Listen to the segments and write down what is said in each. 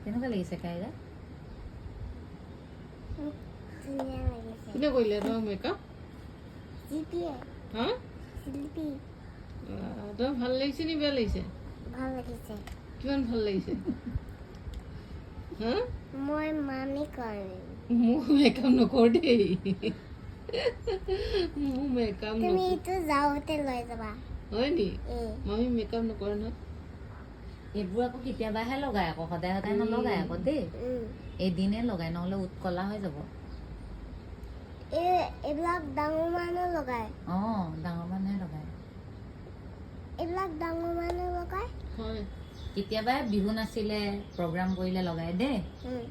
কেনেকুৱা লাগিছে কাইৰা ধুনীয়া লাগিছে কোনে কৰিলে তোমাক মেকআপ জিপিয়ে হা শিল্পী তোমাক ভাল লাগিছে নি বেয়া লাগিছে ভাল লাগিছে কিমান ভাল লাগিছে হা মই মামি কৰিম মোক মেকআপ নকৰো দেই মোক মেকআপ তুমি নকৰো এইটো যাওঁতে লৈ যাবা হয় নি মামি মেকআপ নকৰে নহয় এইবোৰ আকৌ কেতিয়াবাহে লগায় আকৌ সদায় সদায় নলগায় আকৌ দেই এদিনে লগায় নহ'লে উৎকলা হৈ যাব এইবিলাক ডাঙৰ মানুহ লগায় অঁ ডাঙৰ মানুহে লগায় এইবিলাক ডাঙৰ মানুহ লগায় হয় কেতিয়াবা বিহু নাছিলে প্ৰগ্ৰাম কৰিলে লগায় দেই উম।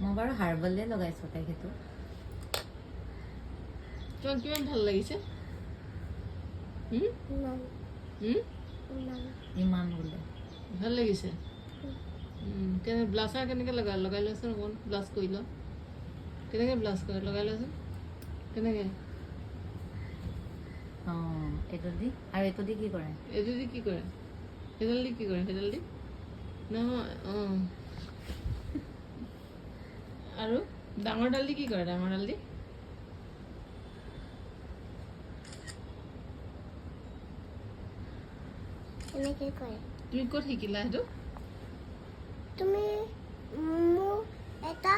মই বাৰু হাৰ্বলে লগাইছো তাইক সেইটো তোমাক কিমান ভাল লাগিছে ইমান ইমান ইমান বোলে ভাল লাগিছে কেনে ব্লাছাৰ কেনেকৈ লগাই লৈছোন অকণ ব্লাছ কৰি ল কেনেকৈ ব্লাছ কৰে লগাই লৈছোন কেনেকৈ অঁ এইটো দি আৰু এইটো দি কি কৰে এইটো দি কি কৰে সেইডাল দি কি কৰে সেইডাল দি নহয় অঁ আৰু ডাঙৰ ডাল দি কি কৰে ডাঙৰ ডাল দি এনেকৈ কৰে তুমি ক'ত শিকিলা সেইটো তুমি মোৰ এটা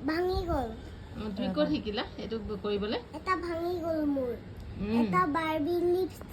ভাঙি গ'ল অঁ তুমি ক'ত শিকিলা এইটো কৰিবলৈ এটা ভাঙি গ'ল মোৰ এটা বাৰ্বি লিপষ্টিক